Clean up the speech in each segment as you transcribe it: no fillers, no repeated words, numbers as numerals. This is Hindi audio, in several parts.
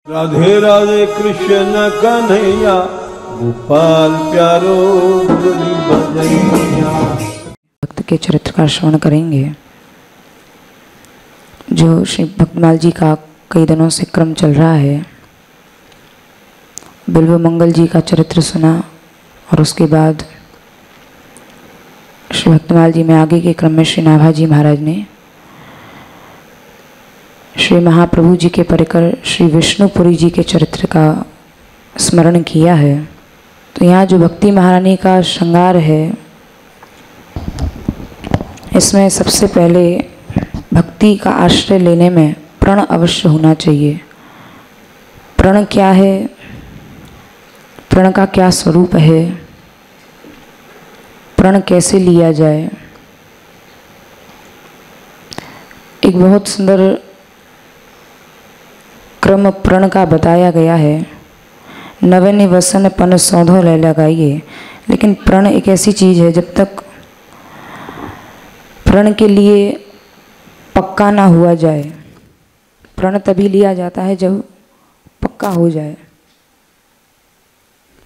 राधे राधे कृष्ण कन्हैया गोपाल प्यारो मुरली बजैया। भक्त के चरित्र का श्रवण करेंगे जो श्री भक्तमाल जी का कई दिनों से क्रम चल रहा है। बिल्व मंगल जी का चरित्र सुना और उसके बाद श्री भक्तमाल जी में आगे के क्रम में श्री नाभा जी महाराज ने श्री महाप्रभु जी के परिकर श्री विष्णुपुरी जी के चरित्र का स्मरण किया है। तो यहाँ जो भक्ति महारानी का श्रृंगार है, इसमें सबसे पहले भक्ति का आश्रय लेने में प्रण अवश्य होना चाहिए। प्रण क्या है, प्रण का क्या स्वरूप है, प्रण कैसे लिया जाए। एक बहुत सुंदर क्रम प्रण का बताया गया है। नवे निवसन पन सौधो ले लगाइए। लेकिन प्रण एक ऐसी चीज़ है, जब तक प्रण के लिए पक्का ना हुआ जाए, प्रण तभी लिया जाता है जब पक्का हो जाए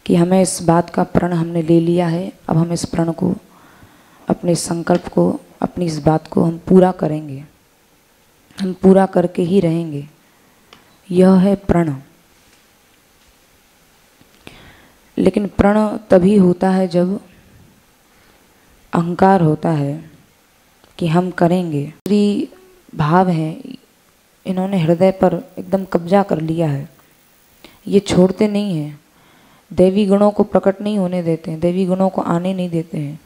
कि हमें इस बात का प्रण हमने ले लिया है, अब हम इस प्रण को, अपने संकल्प को, अपनी इस बात को हम पूरा करेंगे, हम पूरा करके ही रहेंगे। यह है प्रण। लेकिन प्रण तभी होता है जब अहंकार होता है कि हम करेंगे। श्री भाव हैं, इन्होंने हृदय पर एकदम कब्जा कर लिया है। ये छोड़ते नहीं हैं, दैवी गुणों को प्रकट नहीं होने देते हैं, दैवी गुणों को आने नहीं देते हैं।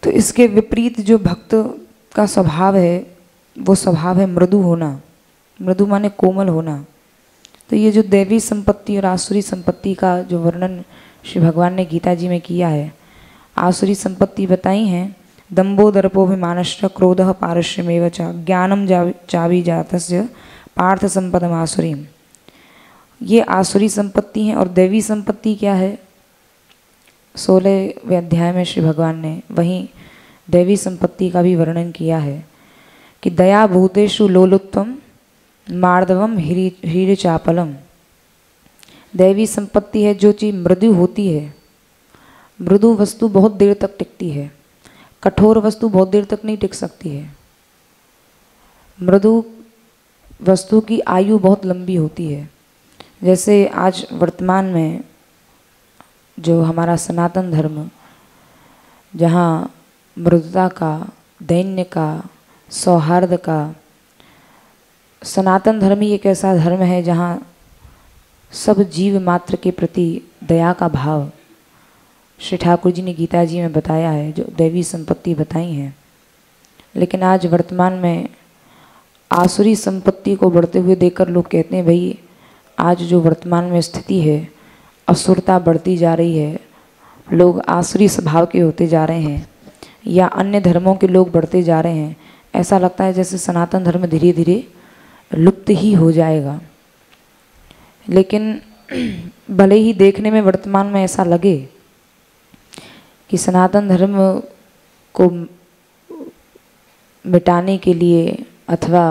तो इसके विपरीत जो भक्त का स्वभाव है, वो स्वभाव है मृदु होना। मृदु माने कोमल होना। तो ये जो दैवी संपत्ति और आसुरी संपत्ति का जो वर्णन श्री भगवान ने गीता जी में किया है, आसुरी संपत्ति बताई हैं, दम्भो दर्पोभिमानश्च क्रोधः पारुष्यमेव च ज्ञानम चावी जातस्य पार्थ संपदम आसुरीम। ये आसुरी संपत्ति हैं। और दैवी संपत्ति क्या है, 16वें अध्याय में श्री भगवान ने वहीं दैवी संपत्ति का भी वर्णन किया है कि दया भूतेषु लोलुत्वम मार्दवम हीर चापलम। दैवी संपत्ति है जो चीज़ मृदु होती है। मृदु वस्तु बहुत देर तक टिकती है, कठोर वस्तु बहुत देर तक नहीं टिक सकती है। मृदु वस्तु की आयु बहुत लंबी होती है। जैसे आज वर्तमान में जो हमारा सनातन धर्म, जहाँ मृदुता का, दैन्य का, सौहार्द का, सनातन धर्म ही एक ऐसा धर्म है जहाँ सब जीव मात्र के प्रति दया का भाव श्री ठाकुर जी ने गीता जी में बताया है, जो दैवी संपत्ति बताई हैं। लेकिन आज वर्तमान में आसुरी संपत्ति को बढ़ते हुए देखकर लोग कहते हैं, भाई आज जो वर्तमान में स्थिति है, असुरता बढ़ती जा रही है, लोग आसुरी स्वभाव के होते जा रहे हैं, या अन्य धर्मों के लोग बढ़ते जा रहे हैं। ऐसा लगता है जैसे सनातन धर्म धीरे धीरे लुप्त ही हो जाएगा। लेकिन भले ही देखने में वर्तमान में ऐसा लगे कि सनातन धर्म को मिटाने के लिए अथवा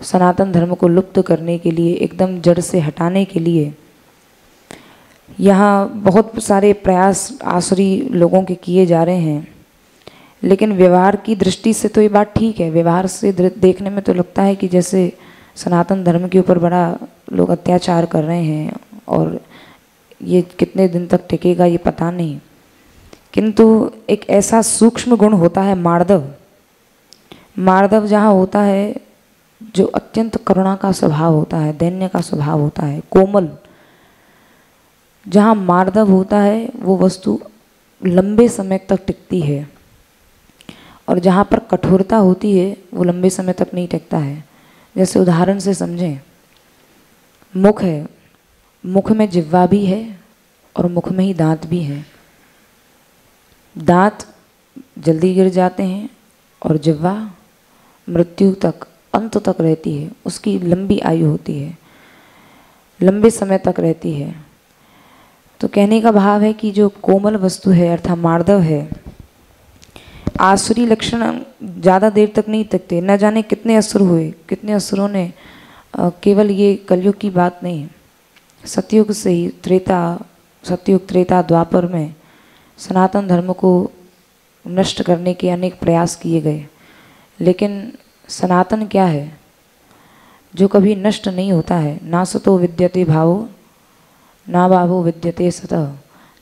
सनातन धर्म को लुप्त करने के लिए, एकदम जड़ से हटाने के लिए यहाँ बहुत सारे प्रयास आसुरी लोगों के किए जा रहे हैं। लेकिन व्यवहार की दृष्टि से तो ये बात ठीक है। व्यवहार से देखने में तो लगता है कि जैसे सनातन धर्म के ऊपर बड़ा लोग अत्याचार कर रहे हैं और ये कितने दिन तक टिकेगा ये पता नहीं। किंतु एक ऐसा सूक्ष्म गुण होता है मार्दव। मार्दव जहाँ होता है, जो अत्यंत करुणा का स्वभाव होता है, दैन्य का स्वभाव होता है, कोमल, जहाँ मार्दव होता है वो वस्तु लंबे समय तक टिकती है। और जहाँ पर कठोरता होती है वो लंबे समय तक नहीं टिकता है। जैसे उदाहरण से समझें, मुख है, मुख में जिह्वा भी है और मुख में ही दांत भी है। दांत जल्दी गिर जाते हैं और जिह्वा मृत्यु तक, अंत तक रहती है। उसकी लंबी आयु होती है, लंबे समय तक रहती है। तो कहने का भाव है कि जो कोमल वस्तु है अर्थात मार्दव है, आसुरी लक्षण ज़्यादा देर तक नहीं टिकते। न जाने कितने असुर हुए, कितने असुरों ने केवल ये कलयुग की बात नहीं है, सतयुग से ही सतयुग त्रेता द्वापर में सनातन धर्म को नष्ट करने के अनेक प्रयास किए गए, लेकिन सनातन क्या है जो कभी नष्ट नहीं होता है। ना सतो विद्यते भावो ना भावो विद्यते सतः,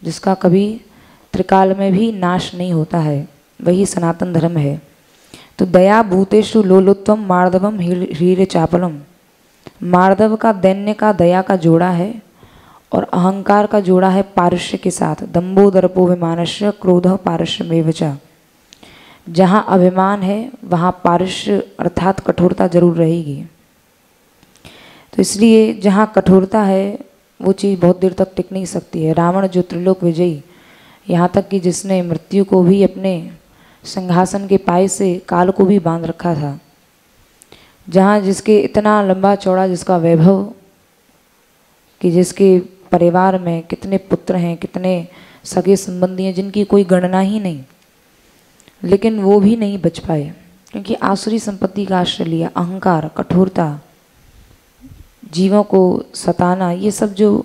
जिसका कभी त्रिकाल में भी नाश नहीं होता है, वही सनातन धर्म है। तो दया भूतेषु लोलुत्वम मार्दवम हीर चापलम, मार्दव का दैन्य का दया का जोड़ा है और अहंकार का जोड़ा है पारुष्य के साथ। दंभो दर्पो विमानस्य क्रोधः पारुष्यमेव च, जहाँ अभिमान है वहाँ पारुष्य अर्थात कठोरता जरूर रहेगी। तो इसलिए जहाँ कठोरता है वो चीज़ बहुत देर तक टिक नहीं सकती है। रावण जो त्रिलोक विजयी, यहाँ तक कि जिसने मृत्यु को भी अपने सिंहासन के पाए से काल को भी बांध रखा था, जहाँ जिसके इतना लंबा चौड़ा जिसका वैभव, कि जिसके परिवार में कितने पुत्र हैं, कितने सगे संबंधी हैं जिनकी कोई गणना ही नहीं, लेकिन वो भी नहीं बच पाए क्योंकि आसुरी संपत्ति का आश्रय लिया। अहंकार, कठोरता, जीवों को सताना, ये सब जो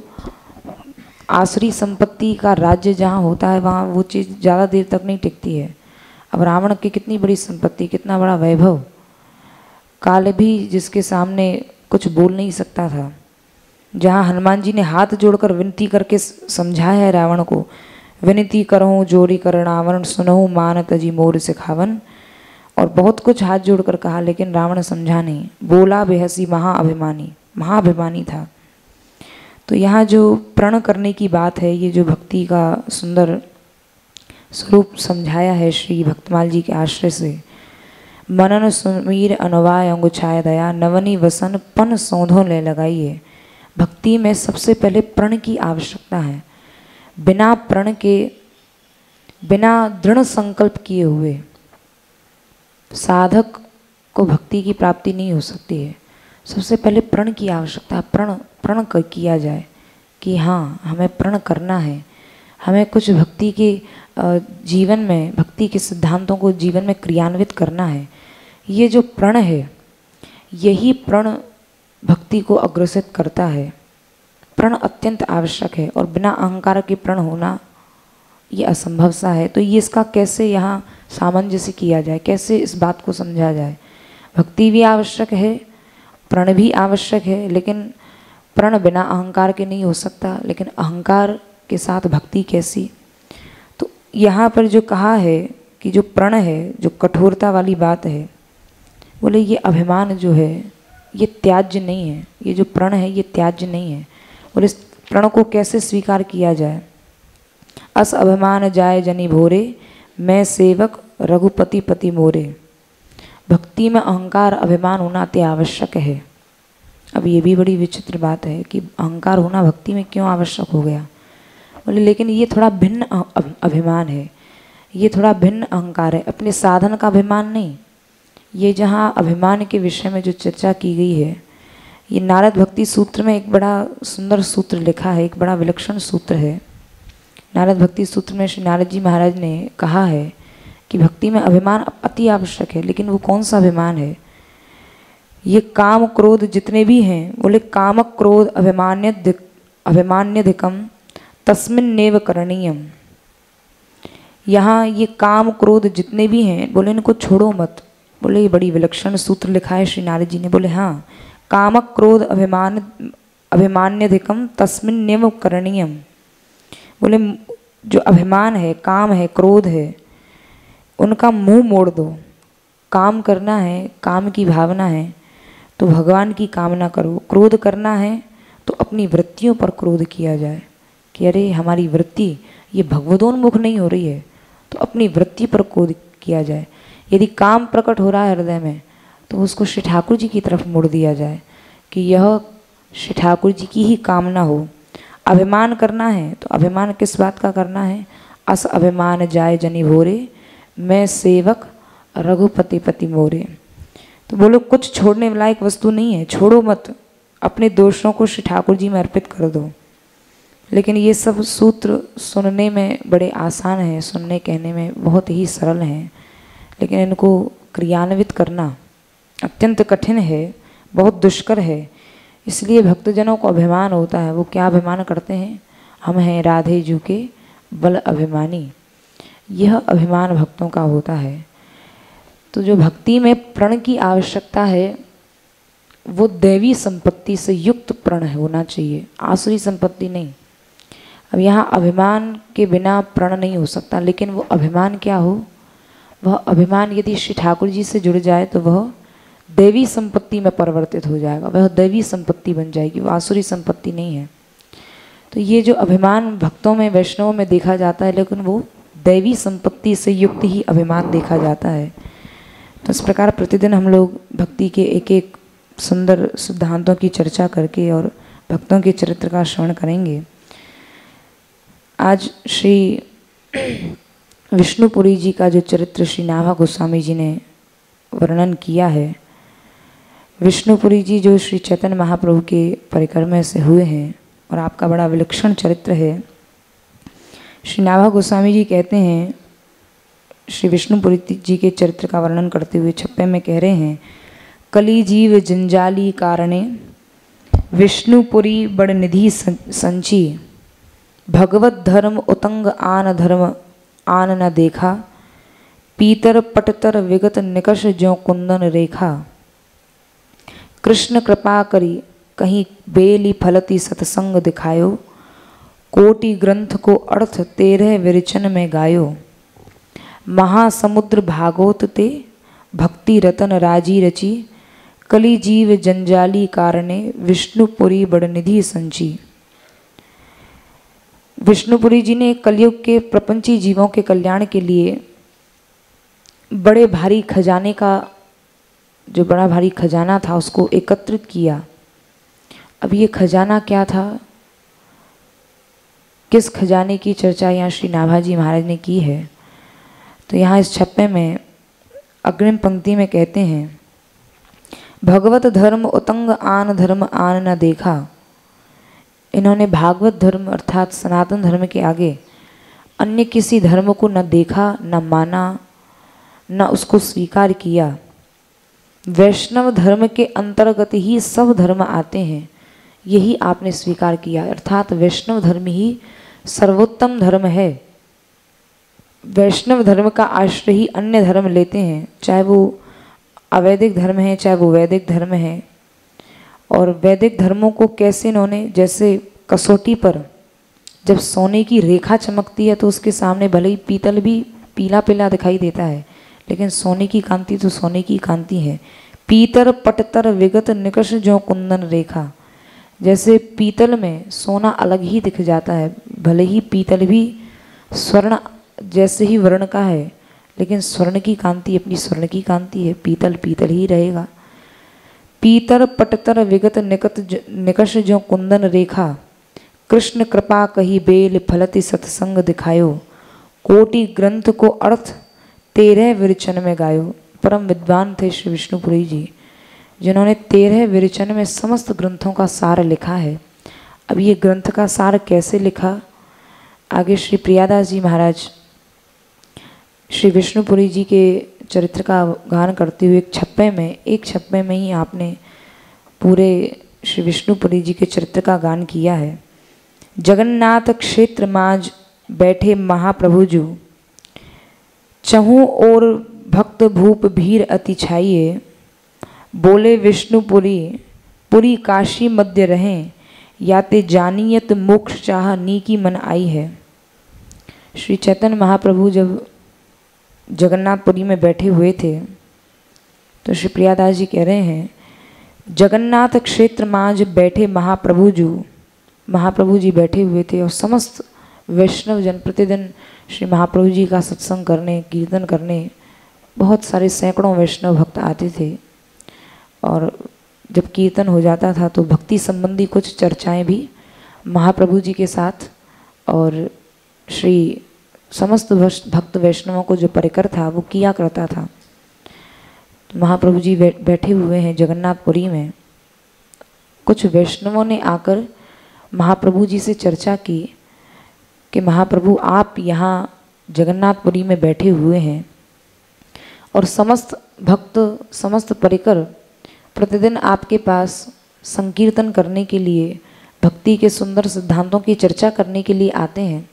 आसुरी संपत्ति का राज्य जहाँ होता है वहाँ वो चीज़ ज़्यादा देर तक नहीं टिकती है। अब रावण की कितनी बड़ी संपत्ति, कितना बड़ा वैभव, काल भी जिसके सामने कुछ बोल नहीं सकता था। जहाँ हनुमान जी ने हाथ जोड़कर विनती करके समझाया है रावण को, विनती करहूँ जोरी कर रावण सुनहु मान तजी मोर सिखावन, और बहुत कुछ हाथ जोड़कर कहा, लेकिन रावण समझा नहीं, बोला बेहसी महाअभिमानी था। तो यहाँ जो प्रण करने की बात है, ये जो भक्ति का सुंदर स्वरूप समझाया है श्री भक्तमाल जी के आश्रय से। मनन सुमीर अनुवाय अंगुछाय दया, नवनी वसन पन सौंधों ले लगाइए। भक्ति में सबसे पहले प्रण की आवश्यकता है। बिना प्रण के, बिना दृढ़ संकल्प किए हुए साधक को भक्ति की प्राप्ति नहीं हो सकती है। सबसे पहले प्रण की आवश्यकता है। प्रण किया जाए कि हाँ हमें प्रण करना है, हमें कुछ भक्ति के जीवन में, भक्ति के सिद्धांतों को जीवन में क्रियान्वित करना है। ये जो प्रण है, यही प्रण भक्ति को अग्रसित करता है। प्रण अत्यंत आवश्यक है और बिना अहंकार के प्रण होना ये असंभव सा है। तो ये इसका कैसे यहाँ सामंजस्य किया जाए, कैसे इस बात को समझा जाए। भक्ति भी आवश्यक है, प्रण भी आवश्यक है, लेकिन प्रण बिना अहंकार के नहीं हो सकता, लेकिन अहंकार के साथ भक्ति कैसी। तो यहाँ पर जो कहा है कि जो प्रण है, जो कठोरता वाली बात है, बोले ये अभिमान जो है ये त्याज्य नहीं है। ये जो प्रण है ये त्याज्य नहीं है। और इस प्रण को कैसे स्वीकार किया जाए। अस अभिमान जाय जनि भोरे, मैं सेवक रघुपति पति मोरे। भक्ति में अहंकार अभिमान होना अति आवश्यक है। अब ये भी बड़ी विचित्र बात है कि अहंकार होना भक्ति में क्यों आवश्यक हो गया। बोले लेकिन ये थोड़ा भिन्न अभिमान है, ये थोड़ा भिन्न अहंकार है, अपने साधन का अभिमान नहीं। ये जहाँ अभिमान के विषय में जो चर्चा की गई है, ये नारद भक्ति सूत्र में एक बड़ा सुंदर सूत्र लिखा है, एक बड़ा विलक्षण सूत्र है। नारद भक्ति सूत्र में श्री नारद जी महाराज ने कहा है कि भक्ति में अभिमान अति आवश्यक है, लेकिन वो कौन सा अभिमान है। ये काम क्रोध जितने भी हैं, बोले काम क्रोध अभिमान्यधिकम तस्मिन्नेव करणीयम। यहाँ ये काम क्रोध जितने भी हैं, बोले इनको छोड़ो मत। बोले ये बड़ी विलक्षण सूत्र लिखा है श्री नारद जी ने। बोले हाँ, काम क्रोध अभिमान्यधिकम तस्मिन्नेव करणीयम। बोले जो अभिमान है, काम है, क्रोध है, उनका मुंह मोड़ दो। काम करना है, काम की भावना है तो भगवान की कामना करो। क्रोध करना है तो अपनी वृत्तियों पर क्रोध किया जाए कि अरे हमारी वृत्ति ये भगवदोन्मुख नहीं हो रही है, तो अपनी वृत्ति पर क्रोध किया जाए। यदि काम प्रकट हो रहा है हृदय में तो उसको श्री ठाकुर जी की तरफ मोड़ दिया जाए कि यह श्री ठाकुर जी की ही कामना हो। अभिमान करना है तो अभिमान किस बात का करना है। अस अभिमान जाय जनि भोरे, मैं सेवक रघुपति पति मोरे। तो बोलो कुछ छोड़ने लायक वस्तु नहीं है, छोड़ो मत, अपने दोषों को श्री ठाकुर जी में अर्पित कर दो। लेकिन ये सब सूत्र सुनने में बड़े आसान हैं, सुनने कहने में बहुत ही सरल हैं, लेकिन इनको क्रियान्वित करना अत्यंत कठिन है। बहुत दुष्कर है। इसलिए भक्तजनों को अभिमान होता है। वो क्या अभिमान करते हैं? हम हैं राधे जू के बल अभिमानी। यह अभिमान भक्तों का होता है। तो जो भक्ति में प्रण की आवश्यकता है वो दैवी संपत्ति से युक्त प्रण होना चाहिए, आसुरी संपत्ति नहीं। अब यहाँ अभिमान के बिना प्रण नहीं हो सकता, लेकिन वो अभिमान क्या हो? वह अभिमान यदि श्री ठाकुर जी से जुड़ जाए तो वह दैवी संपत्ति में परिवर्तित हो जाएगा, वह दैवी संपत्ति बन जाएगी, वो आसुरी संपत्ति नहीं है। तो ये जो अभिमान भक्तों में, वैष्णवों में देखा जाता है, लेकिन वो दैवी संपत्ति से युक्त ही अभिमान देखा जाता है। तो इस प्रकार प्रतिदिन हम लोग भक्ति के एक एक सुंदर सिद्धांतों की चर्चा करके और भक्तों के चरित्र का श्रवण करेंगे। आज श्री विष्णुपुरी जी का जो चरित्र श्री नाभा गोस्वामी जी ने वर्णन किया है, विष्णुपुरी जी जो श्री चैतन्य महाप्रभु के परिक्रमा से हुए हैं और आपका बड़ा विलक्षण चरित्र है। श्री नाभा गोस्वामी जी कहते हैं, श्री विष्णुपुरी जी के चरित्र का वर्णन करते हुए छप्पे में कह रहे हैं, कली जीव जंजाली कारणे विष्णुपुरी बड़ निधि संची, भगवत धर्म उतंग आन धर्म आन न देखा, पीतर पटतर विगत निकष ज्यों कुंदन रेखा, कृष्ण कृपा करी कहीं बेली फलती सत्संग दिखायो, कोटि ग्रंथ को अर्थ 13 विरचन में गायो, महासमुद्र भागोत ते भक्ति रतन राजी रची, कली जीव जंजाली कारणे विष्णुपुरी बड़ निधि संची। विष्णुपुरी जी ने कलयुग के प्रपंची जीवों के कल्याण के लिए बड़े भारी खजाने का, जो बड़ा भारी खजाना था उसको एकत्रित किया। अब ये खजाना क्या था, किस खजाने की चर्चा यहाँ श्री नाभाजी महाराज ने की है? तो यहाँ इस छप्पे में अग्रिम पंक्ति में कहते हैं, भगवत धर्म उतंग आन धर्म आन न देखा। इन्होंने भागवत धर्म अर्थात सनातन धर्म के आगे अन्य किसी धर्म को न देखा, न माना, न उसको स्वीकार किया। वैष्णव धर्म के अंतर्गत ही सब धर्म आते हैं, यही आपने स्वीकार किया, अर्थात वैष्णव धर्म ही सर्वोत्तम धर्म है। वैष्णव धर्म का आश्रय ही अन्य धर्म लेते हैं, चाहे वो अवैदिक धर्म है, चाहे वो वैदिक धर्म है। और वैदिक धर्मों को कैसे इन्होंने, जैसे कसौटी पर जब सोने की रेखा चमकती है तो उसके सामने भले ही पीतल भी पीला पीला दिखाई देता है, लेकिन सोने की कांति तो सोने की कांति है। पीतर पटतर विगत निकष ज्यों कुंदन रेखा, जैसे पीतल में सोना अलग ही दिख जाता है, भले ही पीतल भी स्वर्ण जैसे ही वर्ण का है, लेकिन स्वर्ण की कांति अपनी स्वर्ण की कांति है, पीतल पीतल ही रहेगा। पीतर पटतर विगत निकष ज्यों कुंदन रेखा, कृष्ण कृपा कही बेल फलति सत्संग दिखायो, कोटि ग्रंथ को अर्थ 13 विरचन में गायो। परम विद्वान थे श्री विष्णुपुरी जी, जिन्होंने 13 विरचन में समस्त ग्रंथों का सार लिखा है। अब ये ग्रंथ का सार कैसे लिखा, आगे श्री प्रियादास जी महाराज श्री विष्णुपुरी जी के चरित्र का गान करते हुए एक छप्पे में ही आपने पूरे श्री विष्णुपुरी जी के चरित्र का गान किया है। जगन्नाथ क्षेत्र माज बैठे महाप्रभु जू, चहु और भक्त भूप भीर अति छाइए, बोले विष्णुपुरी पुरी काशी मध्य रहें, याते जानियत मोक्ष चाह नी की मन आई है। श्री चैतन्य महाप्रभु जब जगन्नाथपुरी में बैठे हुए थे तो श्री प्रियादास जी कह रहे हैं, जगन्नाथ क्षेत्र माज बैठे महाप्रभु जू, महाप्रभु जी बैठे हुए थे और समस्त वैष्णव जन प्रतिदिन श्री महाप्रभु जी का सत्संग करने, कीर्तन करने बहुत सारे सैकड़ों वैष्णव भक्त आते थे। और जब कीर्तन हो जाता था तो भक्ति संबंधी कुछ चर्चाएं भी महाप्रभु जी के साथ और श्री समस्त भक्त वैष्णवों को जो परिकर था वो किया करता था। तो महाप्रभु जी बैठे हुए हैं जगन्नाथपुरी में। कुछ वैष्णवों ने आकर महाप्रभु जी से चर्चा की कि महाप्रभु आप यहाँ जगन्नाथपुरी में बैठे हुए हैं और समस्त भक्त, समस्त परिकर प्रतिदिन आपके पास संकीर्तन करने के लिए, भक्ति के सुंदर सिद्धांतों की चर्चा करने के लिए आते हैं।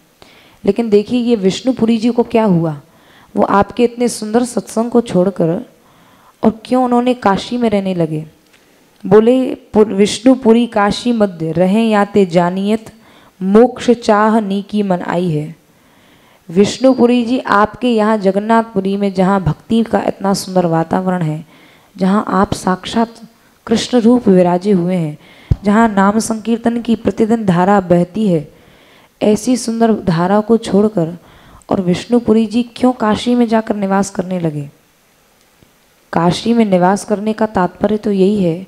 लेकिन देखिए ये विष्णुपुरी जी को क्या हुआ, वो आपके इतने सुंदर सत्संग को छोड़कर और क्यों उन्होंने काशी में रहने लगे। बोले विष्णुपुरी काशी मध्य रहें याते जानियत, मोक्ष चाह नीकी मन आई है। विष्णुपुरी जी आपके यहाँ जगन्नाथपुरी में, जहाँ भक्ति का इतना सुंदर वातावरण है, जहाँ आप साक्षात कृष्ण रूप विराजे हुए हैं, जहाँ नाम संकीर्तन की प्रतिदिन धारा बहती है, ऐसी सुंदर धारा को छोड़कर और विष्णुपुरी जी क्यों काशी में जाकर निवास करने लगे। काशी में निवास करने का तात्पर्य तो यही है,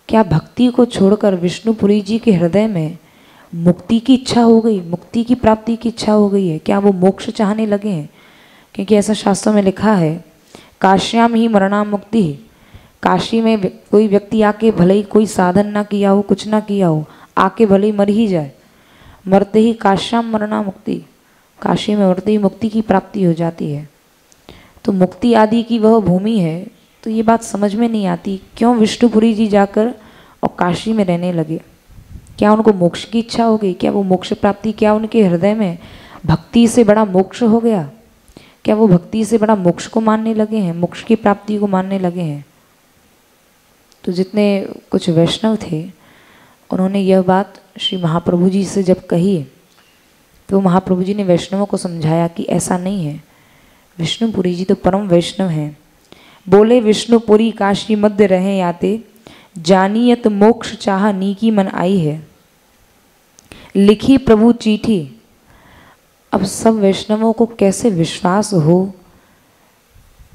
क्या भक्ति को छोड़कर विष्णुपुरी जी के हृदय में मुक्ति की इच्छा हो गई, मुक्ति की प्राप्ति की इच्छा हो गई है, क्या वो मोक्ष चाहने लगे हैं। क्योंकि ऐसा शास्त्रों में लिखा है, काश्याम ही मरणाम मुक्ति। काशी में कोई व्यक्ति आके भले ही कोई साधन ना किया हो, कुछ ना किया हो, आके भले ही मर ही जाए, मरते ही काश्याम मरना मुक्ति, काशी में मरते ही मुक्ति की प्राप्ति हो जाती है। तो मुक्ति आदि की वह भूमि है। तो ये बात समझ में नहीं आती, क्यों विष्णुपुरी जी जाकर और काशी में रहने लगे। क्या उनको मोक्ष की इच्छा हो गई, क्या वो मोक्ष प्राप्ति, क्या उनके हृदय में भक्ति से बड़ा मोक्ष हो गया, क्या वो भक्ति से बड़ा मोक्ष को मानने लगे हैं, मोक्ष की प्राप्ति को मानने लगे हैं। तो जितने कुछ वैष्णव थे उन्होंने यह बात श्री महाप्रभु जी से जब कही, तो महाप्रभु जी ने वैष्णवों को समझाया कि ऐसा नहीं है, विष्णुपुरी जी तो परम वैष्णव हैं। बोले विष्णुपुरी काशी मध्य रहे याते, जानियत मोक्ष चाह नीकी मन आई है। लिखी प्रभु चिट्ठी। अब सब वैष्णवों को कैसे विश्वास हो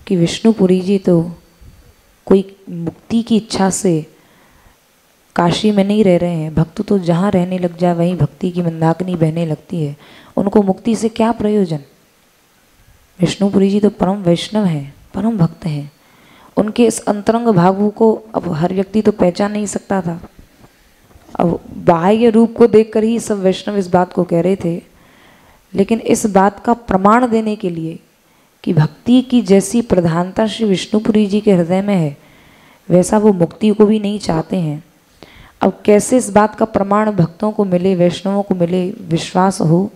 कि विष्णुपुरी जी तो कोई मुक्ति की इच्छा से काशी में नहीं रह रहे हैं। भक्त तो जहाँ रहने लग जाए वहीं भक्ति की मंदाकिनी बहने लगती है, उनको मुक्ति से क्या प्रयोजन। विष्णुपुरी जी तो परम वैष्णव हैं, परम भक्त हैं। उनके इस अंतरंग भावों को अब हर व्यक्ति तो पहचान नहीं सकता था। अब बाह्य रूप को देखकर ही सब वैष्णव इस बात को कह रहे थे, लेकिन इस बात का प्रमाण देने के लिए कि भक्ति की जैसी प्रधानता श्री विष्णुपुरी जी के हृदय में है, वैसा वो मुक्ति को भी नहीं चाहते हैं। अब कैसे इस बात का प्रमाण भक्तों को मिले, वैष्णवों को मिले, विश्वास हो।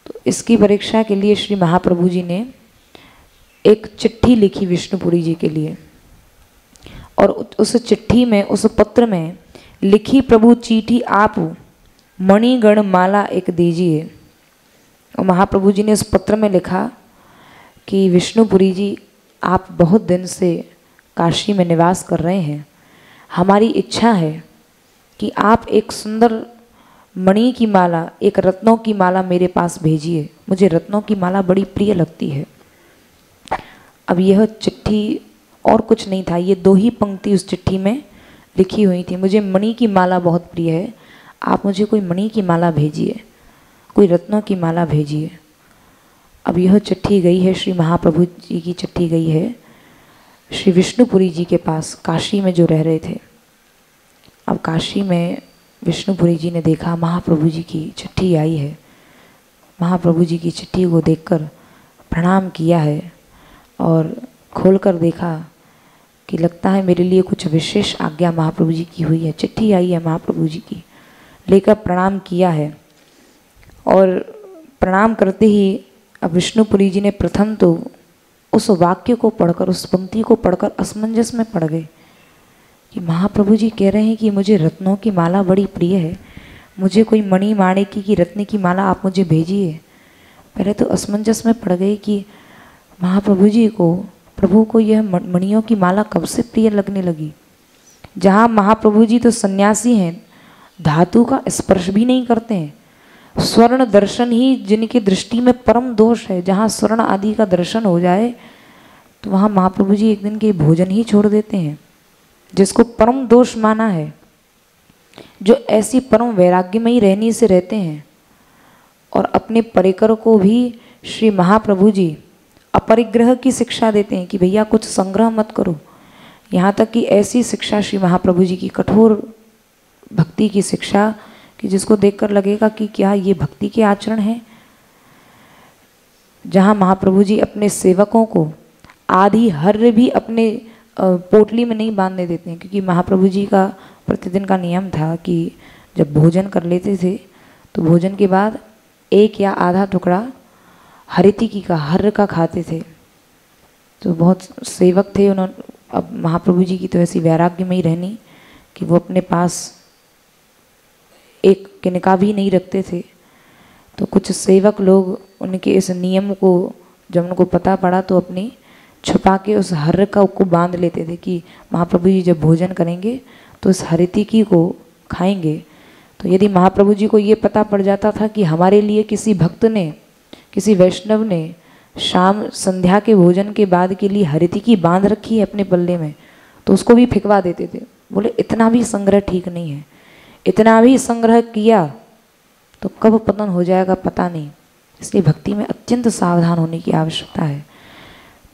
तो इसकी परीक्षा के लिए श्री महाप्रभु जी ने एक चिट्ठी लिखी विष्णुपुरी जी के लिए, और उस चिट्ठी में, उस पत्र में लिखी प्रभु चिट्ठी आप मणिगण माला एक दीजिए। और महाप्रभु जी ने उस पत्र में लिखा कि विष्णुपुरी जी आप बहुत दिन से काशी में निवास कर रहे हैं, हमारी इच्छा है कि आप एक सुंदर मणि की माला, एक रत्नों की माला मेरे पास भेजिए। मुझे रत्नों की माला बड़ी प्रिय लगती है। अब यह चिट्ठी और कुछ नहीं था, ये 2 ही पंक्ति उस चिट्ठी में लिखी हुई थी। मुझे मणि की माला बहुत प्रिय है, आप मुझे कोई मणि की माला भेजिए, कोई रत्नों की माला भेजिए। अब यह चिट्ठी गई है, श्री महाप्रभु जी की चिट्ठी गई है श्री विष्णुपुरी जी के पास, काशी में जो रह रहे थे। अब काशी में विष्णुपुरी जी ने देखा महाप्रभु जी की चिट्ठी आई है। महाप्रभु जी की चिट्ठी को देखकर प्रणाम किया है और खोलकर देखा कि लगता है मेरे लिए कुछ विशेष आज्ञा महाप्रभु जी की हुई है। चिट्ठी आई है महाप्रभु जी की, लेकर प्रणाम किया है। और प्रणाम करते ही अब विष्णुपुरी जी ने प्रथम तो उस वाक्य को पढ़कर, उस पंक्ति को पढ़कर असमंजस में पड़ गए कि महाप्रभु जी कह रहे हैं कि मुझे रत्नों की माला बड़ी प्रिय है, मुझे कोई मणि माणिक्य की रत्न की माला आप मुझे भेजिए। पहले तो असमंजस में पड़ गए कि महाप्रभु जी को, प्रभु को यह मणियों की माला कब से प्रिय लगने लगी। जहाँ महाप्रभु जी तो सन्यासी हैं, धातु का स्पर्श भी नहीं करते हैं, स्वर्ण दर्शन ही जिनकी दृष्टि में परम दोष है। जहाँ स्वर्ण आदि का दर्शन हो जाए तो वहाँ महाप्रभु जी एक दिन के भोजन ही छोड़ देते हैं, जिसको परम दोष माना है। जो ऐसी परम वैराग्यमयी रहनी से रहते हैं और अपने परिकर को भी श्री महाप्रभु जी अपरिग्रह की शिक्षा देते हैं कि भैया कुछ संग्रह मत करो। यहाँ तक कि ऐसी शिक्षा श्री महाप्रभु जी की, कठोर भक्ति की शिक्षा, कि जिसको देखकर लगेगा कि क्या ये भक्ति के आचरण हैं। जहाँ महाप्रभु जी अपने सेवकों को आधी हर्र भी अपने पोटली में नहीं बांधने देते हैं, क्योंकि महाप्रभु जी का प्रतिदिन का नियम था कि जब भोजन कर लेते थे तो भोजन के बाद 1 या आधा टुकड़ा हरितिकी का, हर्र का खाते थे। तो बहुत सेवक थे उन्होंने, अब महाप्रभु जी की तो ऐसी वैराग्य में ही रहनी कि वो अपने पास एक किनका भी नहीं रखते थे। तो कुछ सेवक लोग उनके इस नियम को जब उनको पता पड़ा तो अपनी छुपा के उस हर्र को बांध लेते थे कि महाप्रभु जी जब भोजन करेंगे तो उस हरितिकी को खाएंगे। तो यदि महाप्रभु जी को ये पता पड़ जाता था कि हमारे लिए किसी भक्त ने, किसी वैष्णव ने शाम संध्या के भोजन के बाद के लिए हरितिकी बांध रखी है अपने पल्ले में, तो उसको भी फिकवा देते थे। बोले इतना भी संग्रह ठीक नहीं है, इतना भी संग्रह किया तो कब पतन हो जाएगा पता नहीं। इसलिए भक्ति में अत्यंत सावधान होने की आवश्यकता है।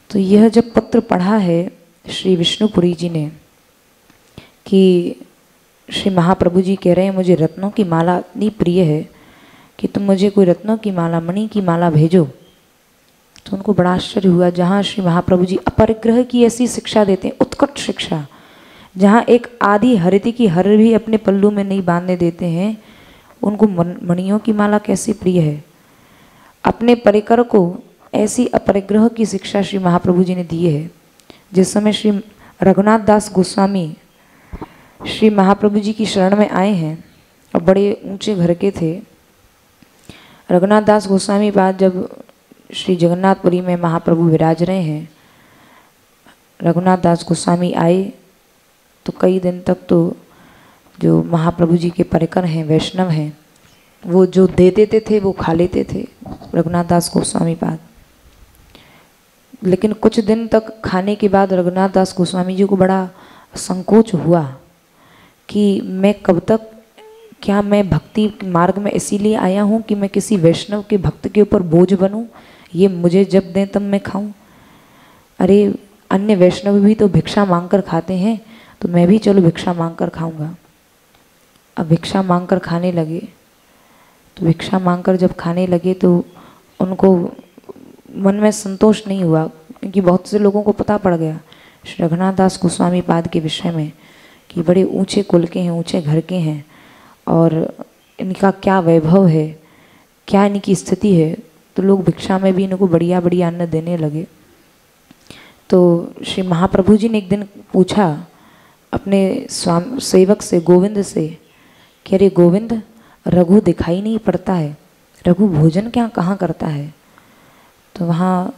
तो यह जब पत्र पढ़ा है श्री विष्णुपुरी जी ने कि श्री महाप्रभु जी कह रहे हैं मुझे रत्नों की माला इतनी प्रिय है कि तुम मुझे कोई रत्नों की माला, मणि की माला भेजो, तो उनको बड़ा आश्चर्य हुआ। जहाँ श्री महाप्रभु जी अपरिग्रह की ऐसी शिक्षा देते हैं, उत्कट शिक्षा, जहाँ एक आधी हरिति की हर भी अपने पल्लू में नहीं बांधने देते हैं, उनको मणियों की माला कैसी प्रिय है। अपने परिकर को ऐसी अपरिग्रह की शिक्षा श्री महाप्रभु जी ने दी है। जिस समय श्री रघुनाथ दास गोस्वामी श्री महाप्रभु जी की शरण में आए हैं और बड़े ऊंचे घर के थे, रघुनाथ दास गोस्वामी बाद जब श्री जगन्नाथपुरी में महाप्रभु विराज रहे हैं, रघुनाथ दास गोस्वामी आए तो कई दिन तक तो जो महाप्रभु जी के परिकर हैं, वैष्णव हैं, वो जो दे देते थे वो खा लेते थे रघुनाथ दास गोस्वामी पाद। लेकिन कुछ दिन तक खाने के बाद रघुनाथ दास गोस्वामी जी को बड़ा संकोच हुआ कि मैं कब तक, क्या मैं भक्ति मार्ग में इसीलिए आया हूँ कि मैं किसी वैष्णव के भक्त के ऊपर बोझ बनूं, ये मुझे जब दें तब मैं खाऊं। अरे अन्य वैष्णव भी तो भिक्षा मांगकर खाते हैं, तो मैं भी चलो भिक्षा मांगकर खाऊंगा। अब भिक्षा मांगकर खाने लगे, तो भिक्षा मांगकर जब खाने लगे तो उनको मन में संतोष नहीं हुआ, क्योंकि बहुत से लोगों को पता पड़ गया श्री रघुनाथ दास गोस्वामी पाद के विषय में कि बड़े ऊंचे कुल के हैं, ऊंचे घर के हैं और इनका क्या वैभव है, क्या इनकी स्थिति है। तो लोग भिक्षा में भी इनको बढ़िया बढ़िया अन्न देने लगे। तो श्री महाप्रभु जी ने एक दिन पूछा अपने सेवक से, गोविंद से, कि अरे गोविंद, रघु दिखाई नहीं पड़ता है, रघु भोजन क्या कहाँ करता है। तो वहाँ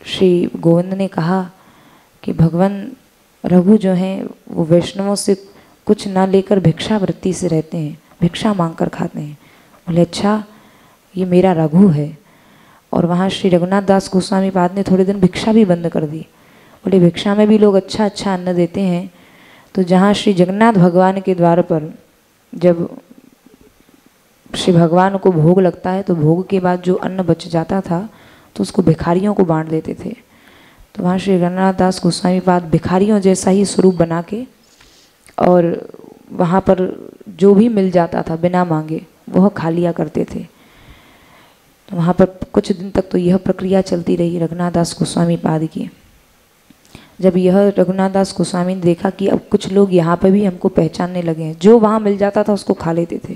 श्री गोविंद ने कहा कि भगवान रघु जो हैं वो वैष्णवों से कुछ ना लेकर भिक्षा वृत्ति से रहते हैं, भिक्षा मांगकर खाते हैं। बोले अच्छा, ये मेरा रघु है। और वहाँ श्री रघुनाथ दास गोस्वामी पाद ने थोड़े दिन भिक्षा भी बंद कर दी। बोले भिक्षा में भी लोग अच्छा अच्छा अन्न देते हैं। तो जहाँ श्री जगन्नाथ भगवान के द्वार पर जब श्री भगवान को भोग लगता है तो भोग के बाद जो अन्न बच जाता था तो उसको भिखारियों को बांट देते थे। तो वहाँ श्री रघुनाथ दास गोस्वामी पाद भिखारियों जैसा ही स्वरूप बना के और वहाँ पर जो भी मिल जाता था बिना मांगे वह खा लिया करते थे। तो वहाँ पर कुछ दिन तक तो यह प्रक्रिया चलती रही रघुनाथ दास गोस्वामी पाद की। जब यह रघुनाथ दास गोस्वामी ने देखा कि अब कुछ लोग यहाँ पर भी हमको पहचानने लगे हैं, जो वहाँ मिल जाता था उसको खा लेते थे,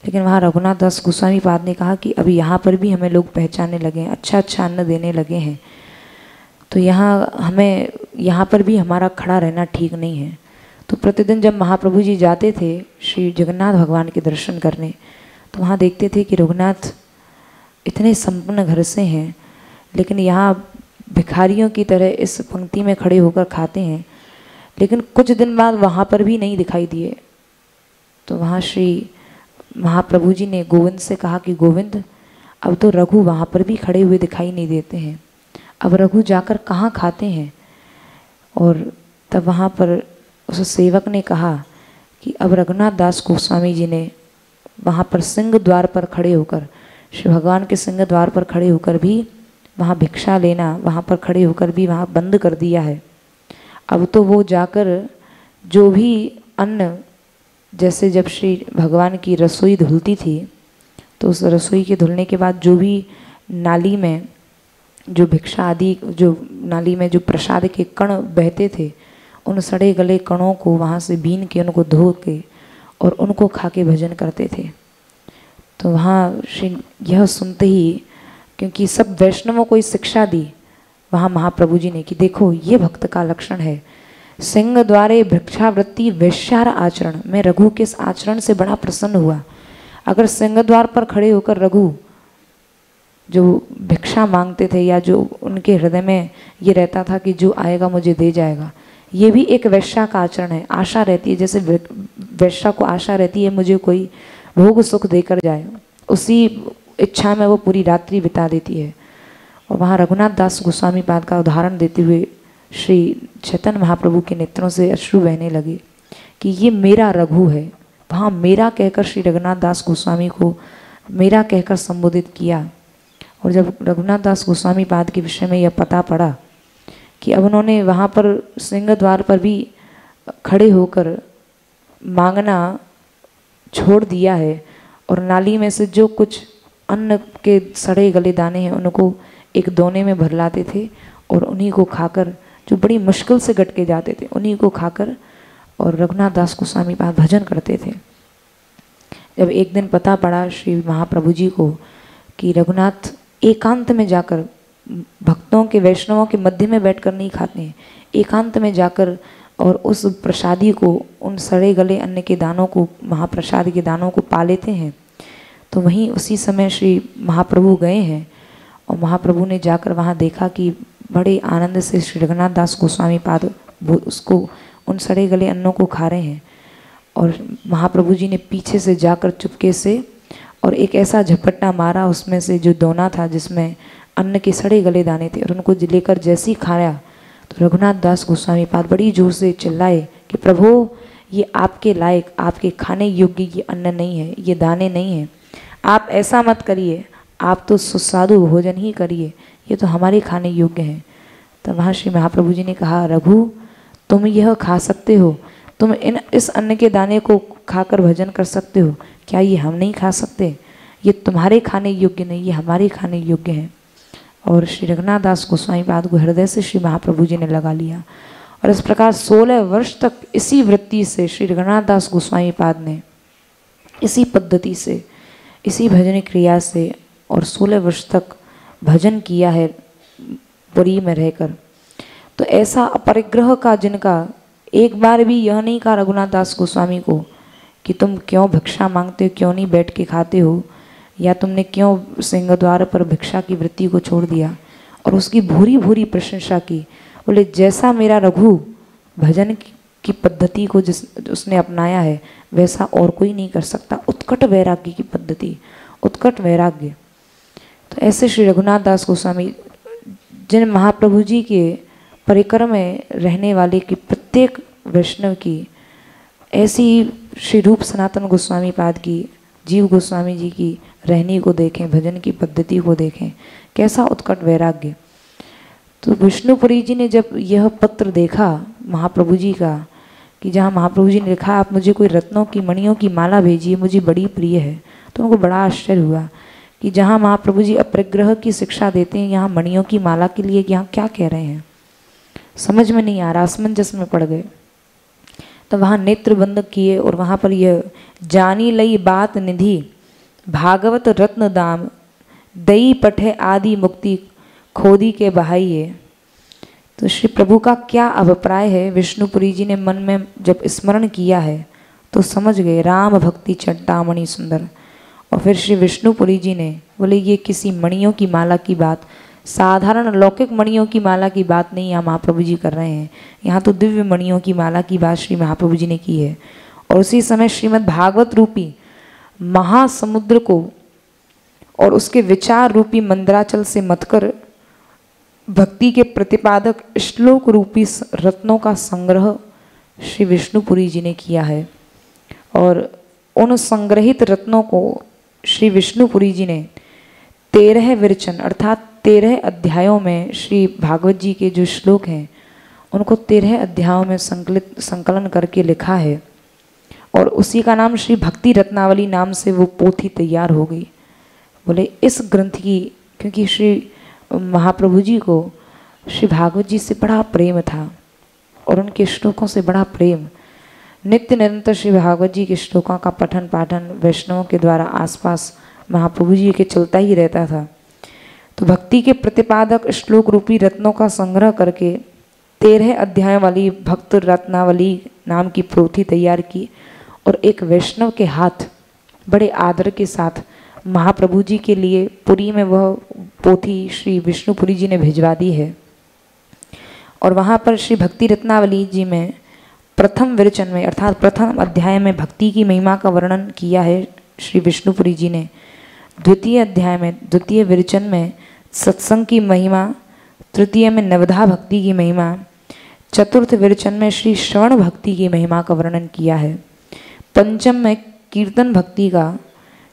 लेकिन वहाँ रघुनाथ दास गोस्वामी पाद ने कहा कि अभी यहाँ पर भी हमें लोग पहचानने लगे हैं, अच्छा अच्छा अन्न देने लगे हैं, तो यहाँ पर भी हमारा खड़ा रहना ठीक नहीं है। तो प्रतिदिन जब महाप्रभु जी जाते थे श्री जगन्नाथ भगवान के दर्शन करने, तो वहाँ देखते थे कि रघुनाथ इतने संपन्न घर से हैं, लेकिन यहाँ भिखारियों की तरह इस पंक्ति में खड़े होकर खाते हैं। लेकिन कुछ दिन बाद वहाँ पर भी नहीं दिखाई दिए। तो वहाँ श्री महाप्रभु जी ने गोविंद से कहा कि गोविंद, अब तो रघु वहाँ पर भी खड़े हुए दिखाई नहीं देते हैं, अब रघु जाकर कहाँ खाते हैं। और तब वहाँ पर उस सेवक ने कहा कि अब रघुनाथ दास गोस्वामी जी ने वहाँ पर सिंह द्वार पर खड़े होकर, श्री भगवान के सिंह द्वार पर खड़े होकर भी वहाँ भिक्षा लेना, वहाँ पर खड़े होकर भी वहाँ बंद कर दिया है। अब तो वो जाकर जो भी अन्न, जैसे जब श्री भगवान की रसोई धुलती थी तो उस रसोई के धुलने के बाद जो भी नाली में जो भिक्षा आदि, जो नाली में जो प्रसाद के कण बहते थे, उन सड़े गले कणों को वहाँ से बीन के, उनको धो के और उनको खा के भजन करते थे। तो वहाँ श्री यह सुनते ही, क्योंकि सब वैष्णवों को इस शिक्षा दी वहाँ महाप्रभु जी ने कि देखो ये भक्त का लक्षण है, सिंह द्वारे भिक्षावृत्ति वैश्यार आचरण। मैं रघु के इस आचरण से बड़ा प्रसन्न हुआ। अगर सिंह द्वार पर खड़े होकर रघु जो भिक्षा मांगते थे, या जो उनके हृदय में ये रहता था कि जो आएगा मुझे दे जाएगा, ये भी एक वैश्या का आचरण है। आशा रहती है, जैसे वैश्या को आशा रहती है मुझे कोई भोग सुख देकर जाए, उसी इच्छा में वो पूरी रात्रि बिता देती है। और वहाँ रघुनाथ दास गोस्वामी पाद का उदाहरण देते हुए श्री चैतन्य महाप्रभु के नेत्रों से अश्रु बहने लगे कि ये मेरा रघु है। वहाँ मेरा कहकर श्री रघुनाथ दास गोस्वामी को मेरा कहकर संबोधित किया। और जब रघुनाथ दास गोस्वामी पाद के विषय में यह पता पड़ा कि अब उन्होंने वहाँ पर सिंह द्वार पर भी खड़े होकर मांगना छोड़ दिया है, और नाली में से जो कुछ अन्न के सड़े गले दाने हैं उनको एक दोने में भर लाते थे, और उन्हीं को खाकर, जो बड़ी मुश्किल से गट के जाते थे, उन्हीं को खाकर और रघुनाथ दास गोस्वामी पाद भजन करते थे। जब एक दिन पता पड़ा श्री महाप्रभु जी को कि रघुनाथ एकांत में जाकर, भक्तों के वैष्णवों के मध्य में बैठकर नहीं खाते हैं, एकांत में जाकर और उस प्रसादी को, उन सड़े गले अन्न के दानों को, महाप्रसाद के दानों को पा लेते हैं, तो वहीं उसी समय श्री महाप्रभु गए हैं। और महाप्रभु ने जाकर वहाँ देखा कि बड़े आनंद से श्री रघुनाथ दास गोस्वामी पाद उसको, उन सड़े गले अन्नों को खा रहे हैं। और महाप्रभु जी ने पीछे से जाकर चुपके से और एक ऐसा झपट्टा मारा उसमें से जो दोना था जिसमें अन्न के सड़े गले दाने थे, और उनको लेकर जैसे ही खाया तो रघुनाथ दास गोस्वामी पाद बड़ी जोर से चिल्लाए कि प्रभु ये आपके लायक, आपके खाने योग्य ये अन्न नहीं है, ये दाने नहीं हैं, आप ऐसा मत करिए, आप तो सुस्वादु भोजन ही करिए, ये तो हमारे खाने योग्य हैं। तो वहाँ श्री महाप्रभु जी ने कहा, रघु तुम यह खा सकते हो, तुम इस अन्न के दाने को खाकर भजन कर सकते हो, क्या ये हम नहीं खा सकते? ये तुम्हारे खाने योग्य नहीं, ये हमारे खाने योग्य हैं। और श्री रघुनाथ दास गोस्वामी पाद को हृदय से श्री महाप्रभु जी ने लगा लिया। और इस प्रकार 16 वर्ष तक इसी वृत्ति से श्री रघुनाथ दास गोस्वामी पाद ने इसी पद्धति से, इसी भजन क्रिया से और 16 वर्ष तक भजन किया है पुरी में रहकर। तो ऐसा अपरिग्रह का, जिनका एक बार भी यह नहीं कहा रघुनाथ दास गोस्वामी को कि तुम क्यों भिक्षा मांगते हो, क्यों नहीं बैठ के खाते हो, या तुमने क्यों सिंह द्वार पर भिक्षा की वृत्ति को छोड़ दिया, और उसकी भूरी भूरी प्रशंसा की। बोले जैसा मेरा रघु भजन की पद्धति को उसने अपनाया है वैसा और कोई नहीं कर सकता। उत्कट वैराग्य की पद्धति, उत्कट वैराग्य। तो ऐसे श्री रघुनाथ दास गोस्वामी, जिन महाप्रभु जी के परिकर में रहने वाले की प्रत्येक वैष्णव की ऐसी श्री रूप सनातन गोस्वामी पाद की, जीव गोस्वामी जी की रहनी को देखें, भजन की पद्धति को देखें, कैसा उत्कट वैराग्य। तो विष्णुपुरी जी ने जब यह पत्र देखा महाप्रभु जी का, कि जहाँ महाप्रभु जी ने लिखा आप मुझे कोई रत्नों की, मणियों की माला भेजिए, मुझे बड़ी प्रिय है, तो उनको बड़ा आश्चर्य हुआ कि जहाँ महाप्रभु जी अपरिग्रह की शिक्षा देते हैं, यहाँ मणियों की माला के लिए यहाँ क्या कह रहे हैं, समझ में नहीं आ रहा, असमंजस में पड़ गए। तो वहाँ नेत्र बंद किए और वहाँ पर यह जानी लई बात निधि भागवत रत्न दाम दई पठे आदि मुक्ति खोदी के बहाइए। तो श्री प्रभु का क्या अभिप्राय है, विष्णुपुरी जी ने मन में जब स्मरण किया है तो समझ गए, राम भक्ति चट्टामणि सुंदर। और फिर श्री विष्णुपुरी जी ने बोले ये किसी मणियों की माला की बात, साधारण लौकिक मणियों की माला की बात नहीं यहाँ महाप्रभु जी कर रहे हैं, यहाँ तो दिव्य मणियों की माला की बात श्री महाप्रभु जी ने की है। और उसी समय श्रीमद् भागवत रूपी महासमुद्र को और उसके विचार रूपी मंदराचल से मतकर भक्ति के प्रतिपादक श्लोक रूपी रत्नों का संग्रह श्री विष्णुपुरी जी ने किया है। और उन संग्रहित रत्नों को श्री विष्णुपुरी जी ने 13 विरचन अर्थात 13 अध्यायों में श्री भागवत जी के जो श्लोक हैं उनको 13 अध्यायों में संकलन करके लिखा है। और उसी का नाम श्री भक्ति रत्नावली नाम से वो पोथी तैयार हो गई। बोले इस ग्रंथ की, क्योंकि श्री महाप्रभु जी को श्री भागवत जी से बड़ा प्रेम था और उनके श्लोकों से बड़ा प्रेम। नित्य निरंतर श्री भागवत जी के श्लोकों का पठन पाठन वैष्णवों के द्वारा आसपास महाप्रभु जी के चलता ही रहता था। तो भक्ति के प्रतिपादक श्लोक रूपी रत्नों का संग्रह करके 13 अध्याय वाली भक्त रत्नावली नाम की पोथी तैयार की और एक वैष्णव के हाथ बड़े आदर के साथ महाप्रभु जी के लिए पुरी में वह पोथी श्री विष्णुपुरी जी ने भिजवा दी है। और वहाँ पर श्री भक्ति रत्नावली जी में प्रथम विरचन में अर्थात प्रथम अध्याय में भक्ति की महिमा का वर्णन किया है श्री विष्णुपुरी जी ने। द्वितीय अध्याय में द्वितीय विरचन में सत्संग की महिमा, तृतीय में नवधा भक्ति की महिमा, चतुर्थ विरचन में श्री श्रवण भक्ति की महिमा का वर्णन किया है। पंचम में कीर्तन भक्ति का,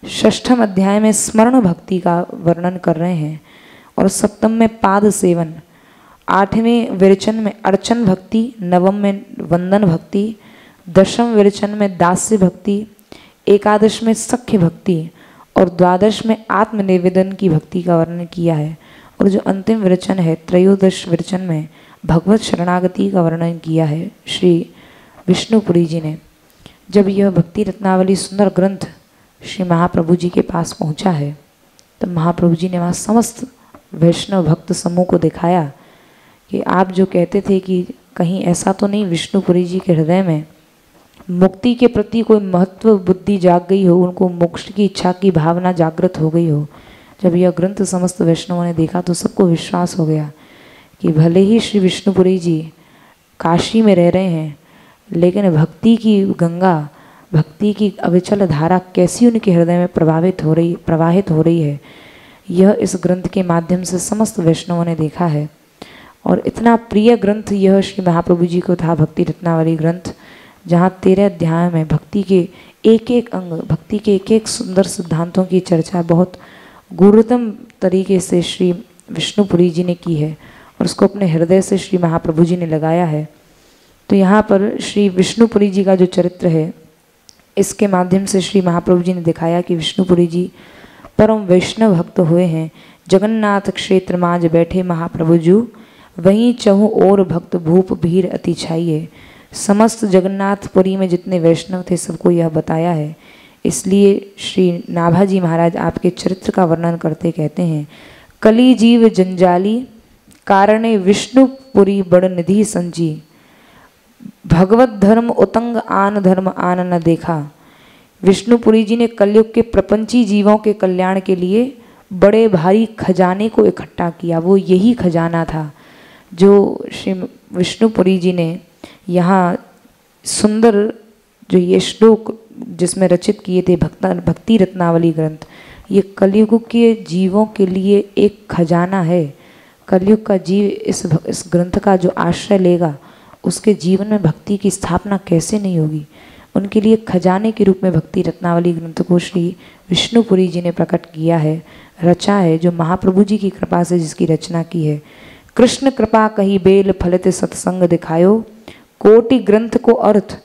षष्ठम अध्याय में स्मरण भक्ति का वर्णन कर रहे हैं और सप्तम में पाद सेवन, आठवें विरचन में अर्चन भक्ति, नवम में वंदन भक्ति, दशम विरचन में दास्य भक्ति, एकादश में सख्य भक्ति और द्वादश में आत्मनिवेदन की भक्ति का वर्णन किया है। और जो अंतिम विरचन है त्रयोदश विरचन में भगवत शरणागति का वर्णन किया है श्री विष्णुपुरी जी ने। जब यह भक्ति रत्नावली सुंदर ग्रंथ श्री महाप्रभु जी के पास पहुंचा है तो महाप्रभु जी ने वहाँ समस्त वैष्णव भक्त समूह को दिखाया कि आप जो कहते थे कि कहीं ऐसा तो नहीं विष्णुपुरी जी के हृदय में मुक्ति के प्रति कोई महत्व बुद्धि जाग गई हो, उनको मोक्ष की इच्छा की भावना जागृत हो गई हो। जब यह ग्रंथ समस्त वैष्णवों ने देखा तो सबको विश्वास हो गया कि भले ही श्री विष्णुपुरी जी काशी में रह रहे हैं लेकिन भक्ति की गंगा, भक्ति की अविचल धारा कैसी उनके हृदय में प्रवाहित हो रही है, यह इस ग्रंथ के माध्यम से समस्त वैष्णवों ने देखा है। और इतना प्रिय ग्रंथ यह श्री महाप्रभु जी को था भक्ति रत्नावली ग्रंथ, जहाँ 13 अध्याय में भक्ति के एक एक अंग, भक्ति के एक एक सुंदर सिद्धांतों की चर्चा बहुत गूढ़तम तरीके से श्री विष्णुपुरी जी ने की है और उसको अपने हृदय से श्री महाप्रभु जी ने लगाया है। तो यहाँ पर श्री विष्णुपुरी जी का जो चरित्र है इसके माध्यम से श्री महाप्रभु जी ने दिखाया कि विष्णुपुरी जी परम वैष्णव भक्त हुए हैं। जगन्नाथ क्षेत्र माज बैठे महाप्रभु जू, वहीं चहु और भक्त भूप भीर अति छाइए। समस्त जगन्नाथपुरी में जितने वैष्णव थे सबको यह बताया है। इसलिए श्री नाभाजी महाराज आपके चरित्र का वर्णन करते कहते हैं, कली जीव जंजाली कारणे विष्णुपुरी बड़ निधि संजी, भगवत धर्म उतंग आन धर्म आन न देखा। विष्णुपुरी जी ने कलयुग के प्रपंची जीवों के कल्याण के लिए बड़े भारी खजाने को इकट्ठा किया। वो यही खजाना था जो श्री विष्णुपुरी जी ने यहाँ सुंदर जो ये श्लोक जिसमें रचित किए थे भक्ति रत्नावली ग्रंथ, ये कलयुग के जीवों के लिए एक खजाना है। कलयुग का जीव इस ग्रंथ का जो आश्रय लेगा उसके जीवन में भक्ति की स्थापना कैसे नहीं होगी। उनके लिए खजाने के रूप में भक्ति रत्नावली ग्रंथ को श्री विष्णुपुरी जी ने प्रकट किया है, रचा है, जो महाप्रभु जी की कृपा से जिसकी रचना की है। कृष्ण कृपा कही बेल फलित सत्संग दिखायो, कोटि ग्रंथ को अर्थ,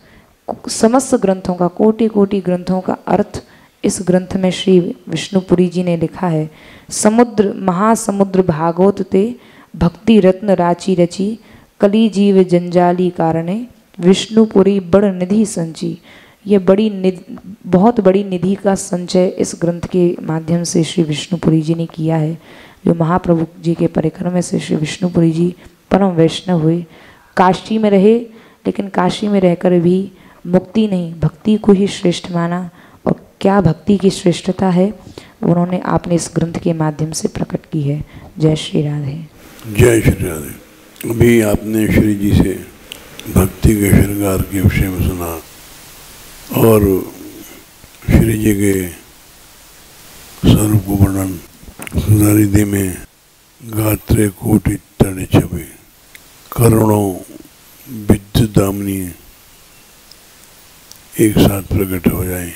समस्त ग्रंथों का कोटि कोटि ग्रंथों का अर्थ इस ग्रंथ में श्री विष्णुपुरी जी ने लिखा है। समुद्र महासमुद्र भागवत ते भक्ति रत्न राची रची, कली जीव जंजाली कारणे विष्णुपुरी बड़ निधि संची। ये बहुत बड़ी निधि का संचय इस ग्रंथ के माध्यम से श्री विष्णुपुरी जी ने किया है। जो महाप्रभु जी के परिक्रम से श्री विष्णुपुरी जी परम वैष्णव हुए, काशी में रहे लेकिन काशी में रहकर भी मुक्ति नहीं, भक्ति को ही श्रेष्ठ माना। और क्या भक्ति की श्रेष्ठता है उन्होंने आपने इस ग्रंथ के माध्यम से प्रकट की है। जय श्री राधे। जय श्री राधे। अभी आपने श्री जी से भक्ति के श्रृंगार के विषय में सुना और श्री जी के स्वरूप को वर्णन सुधारिधि में गात्रे कोटि तड़े छवि करोड़ों विद्युत दामिनी एक साथ प्रकट हो जाए,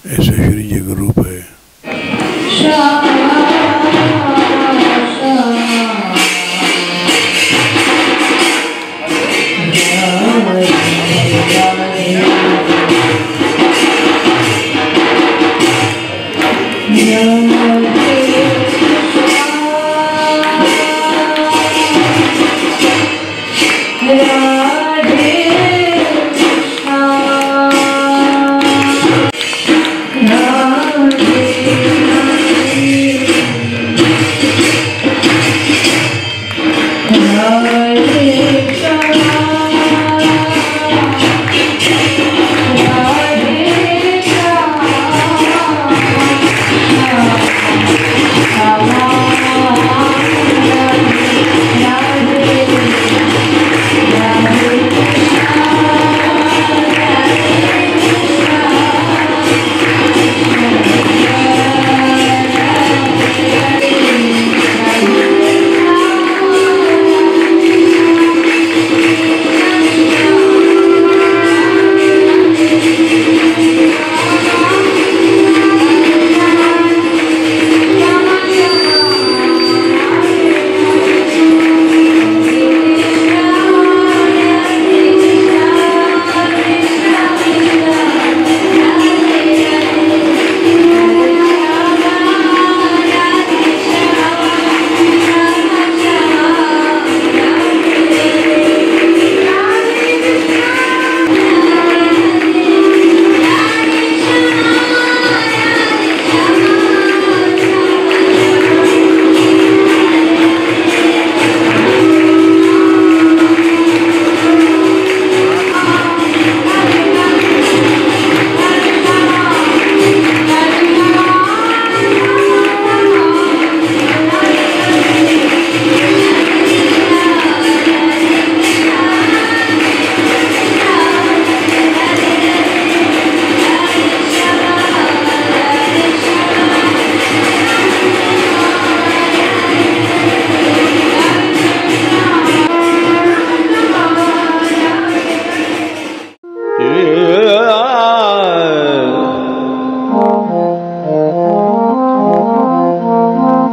ऐसे श्री जी का रूप है। Namaste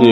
ये